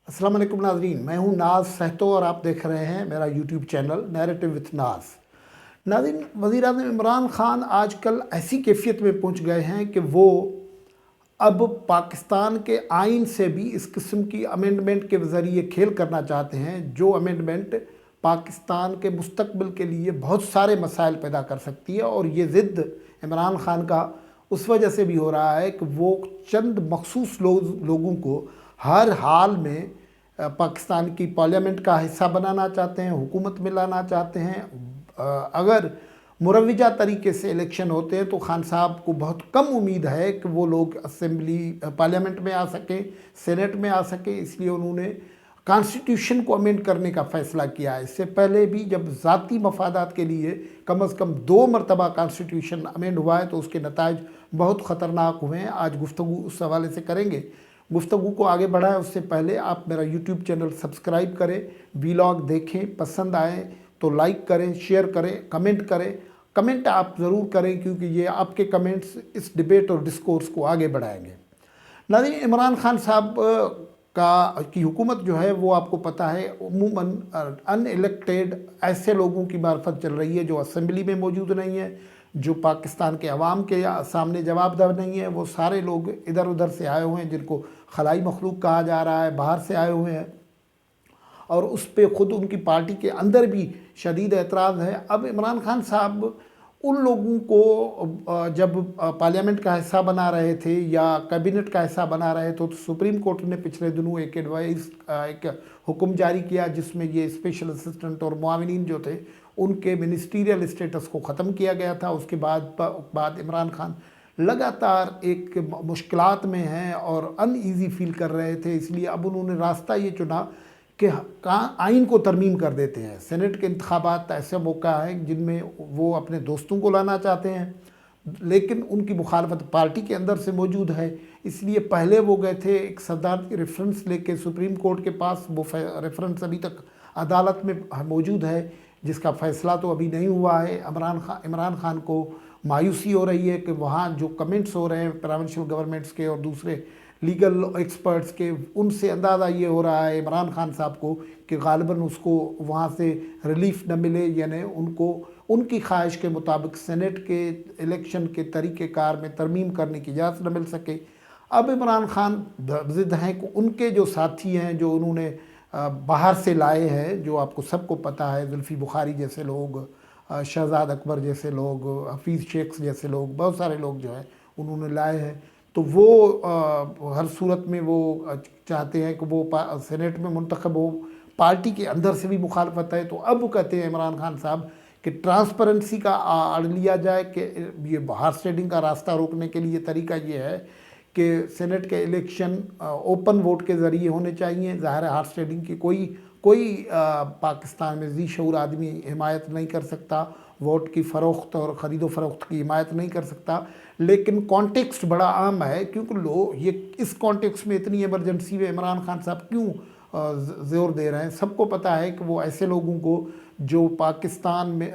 अस्सलाम वालेकुम नाज़रीन, मैं हूं नाज सहतो और आप देख रहे हैं मेरा यूट्यूब चैनल नैरेटिव विथ नाज। नाज़रीन, वज़ीर-ए-आज़म इमरान खान आजकल ऐसी कैफियत में पहुंच गए हैं कि वो अब पाकिस्तान के आइन से भी इस किस्म की अमेंडमेंट के ज़रिए खेल करना चाहते हैं, जो अमेंडमेंट पाकिस्तान के मुस्तकबिल के लिए बहुत सारे मसाइल पैदा कर सकती है। और ये ज़िद इमरान खान का उस वजह से भी हो रहा है कि वो चंद मखसूस लोगों को हर हाल में पाकिस्तान की पार्लियामेंट का हिस्सा बनाना चाहते हैं, हुकूमत में लाना चाहते हैं। अगर मुरवजा तरीके से इलेक्शन होते हैं तो खान साहब को बहुत कम उम्मीद है कि वो लोग असेंबली पार्लियामेंट में आ सकें, सेनेट में आ सकें। इसलिए उन्होंने कॉन्स्टिट्यूशन को अमेंड करने का फ़ैसला किया है। इससे पहले भी जब ज़ाती मफादात के लिए कम अज़ कम 2 मरतबा कॉन्स्टिट्यूशन अमेंड हुआ है तो उसके नताइज बहुत ख़तरनाक हुए हैं। आज गुफ्तगू उस हवाले से करेंगे। गुफ्तगू को आगे बढ़ाएं उससे पहले आप मेरा यूट्यूब चैनल सब्सक्राइब करें, वीलॉग देखें, पसंद आए तो लाइक करें, शेयर करें, कमेंट करें। कमेंट आप ज़रूर करें क्योंकि ये आपके कमेंट्स इस डिबेट और डिस्कोर्स को आगे बढ़ाएंगे। नाज़रीन, इमरान खान साहब की हुकूमत जो है वो आपको पता है अमूमन अनइलेक्टेड ऐसे लोगों की मार्फत चल रही है जो असेंबली में मौजूद नहीं है, जो पाकिस्तान के अवाम के सामने जवाबदेह नहीं है। वो सारे लोग इधर उधर से आए हुए हैं जिनको खलाई मखलूक कहा जा रहा है, बाहर से आए हुए हैं और उस पर ख़ुद उनकी पार्टी के अंदर भी शदीद एतराज़ है। अब इमरान खान साहब उन लोगों को जब पार्लियामेंट का हिस्सा बना रहे थे या कैबिनेट का हिस्सा बना रहे थे तो सुप्रीम कोर्ट ने पिछले दिनों एक हुक्म जारी किया जिसमें ये स्पेशल असिस्टेंट और मुआविनीन जो थे उनके मिनिस्ट्रियल स्टेटस को ख़त्म किया गया था। उसके बाद इमरान खान लगातार एक मुश्किलात में हैं और अनईज़ी फील कर रहे थे। इसलिए अब उन्होंने रास्ता ये चुना कि आइन को तरमीम कर देते हैं। सेनेट के इंतखाबात ऐसा मौका है जिनमें वो अपने दोस्तों को लाना चाहते हैं, लेकिन उनकी मुखालफत पार्टी के अंदर से मौजूद है। इसलिए पहले वो गए थे एक सदारती रेफरेंस लेके सुप्रीम कोर्ट के पास। वो रेफरेंस अभी तक अदालत में मौजूद है जिसका फ़ैसला तो अभी नहीं हुआ है। इमरान खान को मायूसी हो रही है कि वहाँ जो कमेंट्स हो रहे हैं प्रोविंशियल गवर्नमेंट्स के और दूसरे लीगल एक्सपर्ट्स के, उनसे अंदाज़ा ये हो रहा है इमरान खान साहब को कि गालिबन उसको वहाँ से रिलीफ न मिले, यानी उनको उनकी ख्वाहिश के मुताबिक सेनेट के इलेक्शन के तरीक़ेकार में तरमीम करने की इजाज़त न मिल सके। अब इमरान खान ज़िद हैं कि उनके जो साथी हैं जो उन्होंने बाहर से लाए हैं, जो आपको सबको पता है, जुल्फ़ी बुखारी जैसे लोग, शहजाद अकबर जैसे लोग, हफीज़ शेख जैसे लोग, बहुत सारे लोग जो है उन्होंने लाए हैं। तो वो हर सूरत में वो चाहते हैं कि वो सेनेट में मुंतखब हो। पार्टी के अंदर से भी मुखालफत है। तो अब वो कहते हैं इमरान खान साहब कि ट्रांसपेरेंसी का आड़ लिया जाए कि ये हार्स ट्रेडिंग का रास्ता रोकने के लिए तरीका ये है कि सेनेट के इलेक्शन ओपन वोट के ज़रिए होने चाहिए। ज़ाहिर है हार्स ट्रेडिंग की कोई पाकिस्तान में ज़ी शऊर आदमी हिमायत नहीं कर सकता, वोट की फ़रोख्त और ख़रीदो फ़रोख्त की हिमायत नहीं कर सकता। लेकिन कॉन्टेक्स्ट बड़ा आम है क्योंकि लोग ये इस कॉन्टेक्स्ट में इतनी इमरजेंसी में इमरान खान साहब क्यों ज़ोर दे रहे हैं। सबको पता है कि वो ऐसे लोगों को जो पाकिस्तान में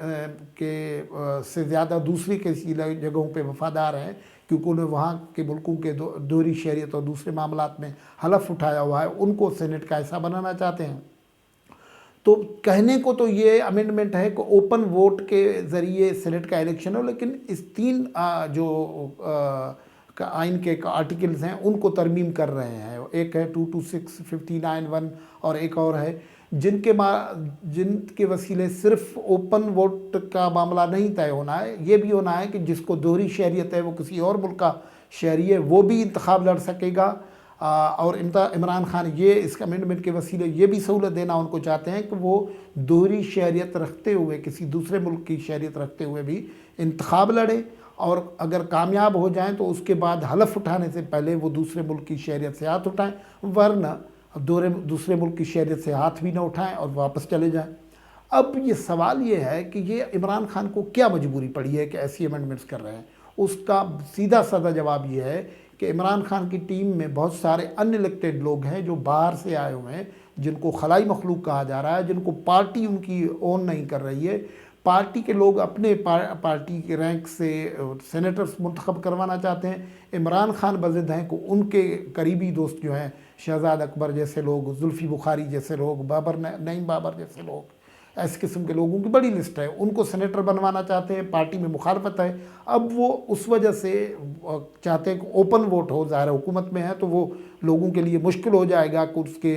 से ज़्यादा दूसरी किसी जगहों पे वफ़ादार हैं क्योंकि उन्हें वहाँ के मुल्कों के दोहरी शहरियत और दूसरे मामलात में हलफ उठाया हुआ है, उनको सेनेट का हिस्सा बनाना चाहते हैं। तो कहने को तो ये अमेंडमेंट है कि ओपन वोट के ज़रिए सेनेट का इलेक्शन हो, लेकिन इस 3 जो आइन के आर्टिकल्स हैं उनको तरमीम कर रहे हैं। एक है 226, 59(1) और एक और है जिनके वसीले सिर्फ ओपन वोट का मामला नहीं तय होना है, ये भी होना है कि जिसको दोहरी शहरियत है, वो किसी और मुल्क का शहरी है, वो भी इंतखाब लड़ सकेगा। और इमरान खान ये इस अमेंडमेंट के वसीले ये भी सहूलत देना उनको चाहते हैं कि वो दोहरी शहरियत रखते हुए, किसी दूसरे मुल्क की शहरियत रखते हुए भी इंतखाब लड़े और अगर कामयाब हो जाएं तो उसके बाद हलफ उठाने से पहले वो दूसरे मुल्क की शहरियत से हाथ उठाएं, वरना दूसरे मुल्क की शहरियत से हाथ भी ना उठाएं और वापस चले जाएं। अब ये सवाल ये है कि ये इमरान खान को क्या मजबूरी पड़ी है कि ऐसी अमेंडमेंट्स कर रहे हैं। उसका सीधा साधा जवाब ये है कि इमरान खान की टीम में बहुत सारे अनइलेक्टेड लोग हैं जो बाहर से आए हुए हैं, जिनको खलाई मखलूक कहा जा रहा है, जिनको पार्टी उनकी ओन नहीं कर रही है। پارٹی کے لوگ اپنے پارٹی کے رینک سے سینیٹرز منتخب کروانا چاہتے ہیں۔ عمران خان بضد ہیں کہ ان کے قریبی دوست جو ہیں شہزاد اکبر جیسے لوگ، زلفی بخاری جیسے لوگ، نعیم بابر جیسے لوگ، ایسے قسم کے لوگوں کی بڑی لسٹ ہے، ان کو سینیٹر بنوانا چاہتے ہیں۔ پارٹی میں مخالفت ہے، اب وہ اس وجہ سے چاہتے ہیں کہ اوپن ووٹ ہو، ظاہر حکومت میں ہے تو وہ لوگوں کے لیے مشکل ہو جائے گا کہ اس کے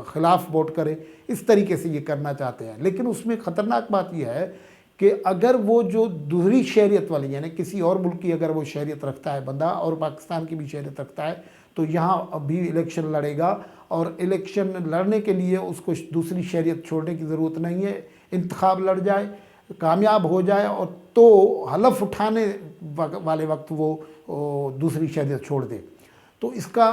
خلاف ووٹ کرے، اس طریقے سے یہ کرنا چاہتے ہیں۔ لیکن اس میں خطرناک بات یہ ہے کہ اگر وہ جو دوسری شہریت والی، یعنی کسی اور ملک کی اگر وہ شہریت رکھتا ہے بندہ اور پاکستان کی بھی شہریت رکھتا ہے تو یہاں بھی الیکشن لڑے گا، اور الیکشن لڑنے کے لیے اس کو دوسری شہریت چھوڑنے کی ضرورت نہیں ہے، انتخاب لڑ جائے، کامیاب ہو جائے اور تو حلف اٹھانے والے وقت وہ دوسری شہریت چھوڑ دے۔ تو اس کا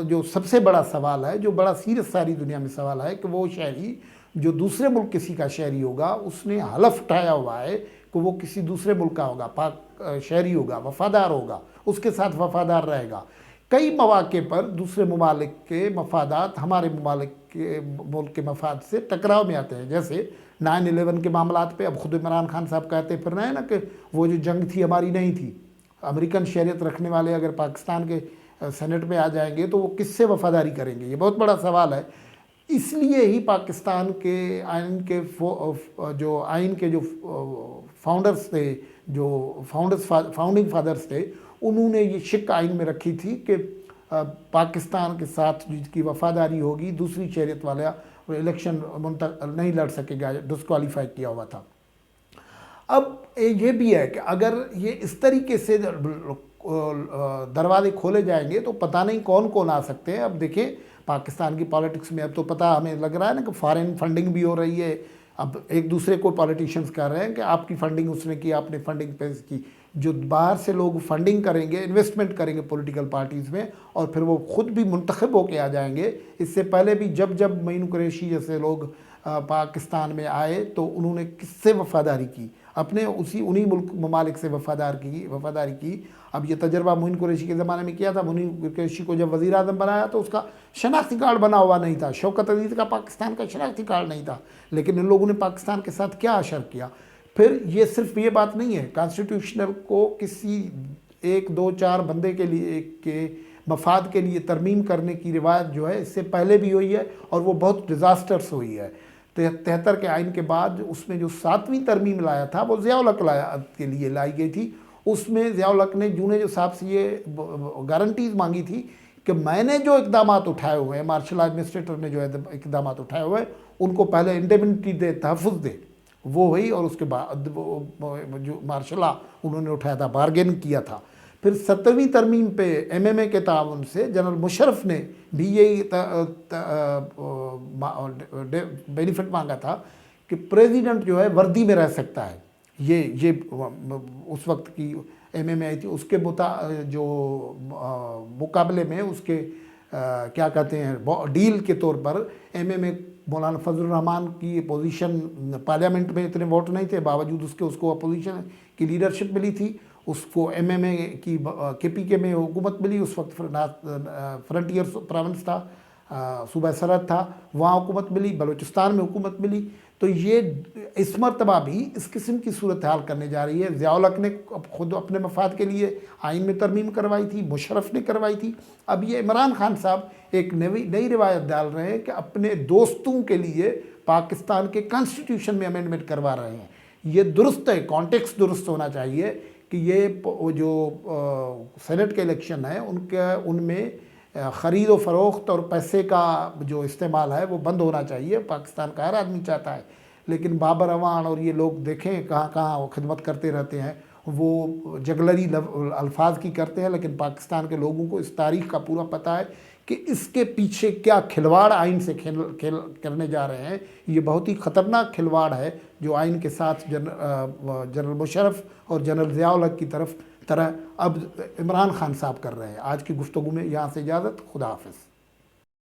جو سب سے بڑا سوال ہے، جو بڑا سیریس ساری دنیا میں سوال ہے، کہ وہ شہری جو دوسرے ملک کسی کا شہری ہوگا، اس نے حلف اٹھایا ہوا ہے کہ وہ کسی دوسرے ملک کا ہوگا، پاک شہری ہوگا، وفادار ہوگا، اس کے ساتھ وفادار رہے گا۔ کئی مواقع پر دوسرے ممالک کے مفادات ہمارے ملک کے مفاد سے ٹکراؤ میں آتے ہیں، جیسے 9/11 کے معاملات پہ اب خود عمران خان صاحب کہتے پھر رہے ہیں نا کہ وہ جو جنگ تھی ہماری نہیں تھی، امریکن شہریت رکھنے والے اگر پاکستان کے سینٹ میں آ جائیں گے تو وہ کس سے وفاداری کریں گے؟ یہ بہت بڑا سوال ہے۔ اس لیے ہی پاکستان کے آئین کے جو فاؤنڈرز تھے، جو فاؤنڈنگ فادرز تھے، انہوں نے یہ شک آئین میں رکھی تھی کہ پاکستان کے ساتھ جس کی وفاداری ہوگی، دوسری شہریت والا الیکشن نہیں لڑ سکے گا، ڈسکوالیفائی کیا ہوا تھا۔ اب یہ بھی ہے کہ اگر یہ اس طریقے سے دروازے کھولے جائیں گے تو پتہ نہیں کون کون آ سکتے ہیں۔ اب دیکھیں پاکستان کی پالیٹکس میں اب تو پتہ ہمیں لگ رہا ہے نا کہ فارن فنڈنگ بھی ہو رہی ہے۔ اب ایک دوسرے کو پالیٹیشنز کر رہے ہیں کہ آپ کی فنڈنگ اس نے کی، آپ نے فنڈنگ پیش کی۔ جو باہر سے لوگ فنڈنگ کریں گے، انویسٹمنٹ کریں گے پولیٹیکل پارٹیز میں، اور پھر وہ خود بھی منتخب ہو کے آ جائیں گے۔ اس سے پہلے بھی جب معین قریشی جیسے لوگ پاکستان میں آئے تو انہوں نے کس سے وفاداری کی؟ اپنے انہی ممالک سے وفاداری کی۔ اب یہ تجربہ معین قریشی کے زمانے میں کیا تھا۔ معین قریشی کو جب وزیر اعظم بنایا تو اس کا شناختی کارڈ بنا ہوا نہیں تھا، شوکت عزیز کا پاکستان کا شناختی کارڈ نہیں تھا، لیکن ان لوگوں نے پاکستان کے ساتھ کیا اشر کیا۔ پھر یہ صرف یہ بات نہیں ہے، کانسٹیٹیوشنل کو کسی 1 2 4 بندے کے مفاد کے لیے ترمیم کرنے کی روایت جو ہے اس سے پہلے بھی ہوئی ہے، اور وہ بہت ڈیزاسٹرس ہوئی ہے۔ 73 کے آئین کے بعد اس میں جو 7ویں ترمیم لایا تھا وہ ضیاء الحق کے لیے لائی گئی تھی۔ اس میں ضیاء الحق نے جو صاحب سے یہ گارنٹیز مانگی تھی کہ میں نے جو اقدامات اٹھائے ہوئے ہیں، مارشل لا ایڈمنسٹریٹر نے جو اقدامات اٹھائے ہوئے ہیں ان کو پہلے انڈیمنٹی دے، تحفظ دے، وہ ہوئی، اور اس کے بعد جو مارشل لا انہوں نے اٹھایا تھا، بارگین کیا تھا۔ پھر 70ویں ترمیم پہ MMA کے تعاون سے جنرل مشرف نے بھی یہی بینیفٹ مانگا تھا کہ پریزیڈنٹ جو ہے وردی میں رہ سکتا ہے۔ یہ اس وقت کی MMA آئی تھی، اس کے جو مقابلے میں اس کے کیا کہتے ہیں ڈیل کے طور پر MMA مولانا فضل الرحمان کی اپوزیشن، پارلیمنٹ میں اتنے ووٹ نہیں تھے، باوجود اس کے اس کو اپوزیشن کی لیڈرشپ ملی تھی۔ اس کو MMA کی KPK میں حکومت ملی، اس وقت فرنٹیئر پروونس تھا، صوبہ سرحد تھا، وہاں حکومت ملی، بلوچستان میں حکومت ملی۔ تو یہ اس مرتبہ بھی اس قسم کی صورتحال کرنے جا رہی ہے۔ ضیاء الحق نے خود اپنے مفاد کے لیے آئین میں ترمیم کروائی تھی، مشرف نے کروائی تھی۔ اب یہ عمران خان صاحب ایک نئی روایت ڈال رہے ہیں کہ اپنے دوستوں کے لیے پاکستان کے کانسٹیٹیوشن میں امینڈمنٹ کروا رہے ہیں۔ یہ درست ہے، کانٹیکسٹ درست ہونا چاہیے کہ یہ جو سینٹ کے الیکشن ہے ان میں خرید و فروخت اور پیسے کا جو استعمال ہے وہ بند ہونا چاہیے، پاکستان کا ہر آدمی چاہتا ہے۔ لیکن بابر اعوان اور یہ لوگ دیکھیں کہاں کہاں وہ خدمت کرتے رہتے ہیں، وہ جگلری الفاظ کی کرتے ہیں، لیکن پاکستان کے لوگوں کو اس تاریخ کا پورا پتہ ہے کہ اس کے پیچھے کیا کھلواڑ آئین سے کرنے جا رہے ہیں۔ یہ بہت ہی خطرناک کھلواڑ ہے جو آئین کے ساتھ جنرل مشرف اور جنرل ضیاء الحق کی طرح اب عمران خان صاحب کر رہے ہیں۔ آج کی گفتگو میں یہاں سے اجازت، خدا حافظ۔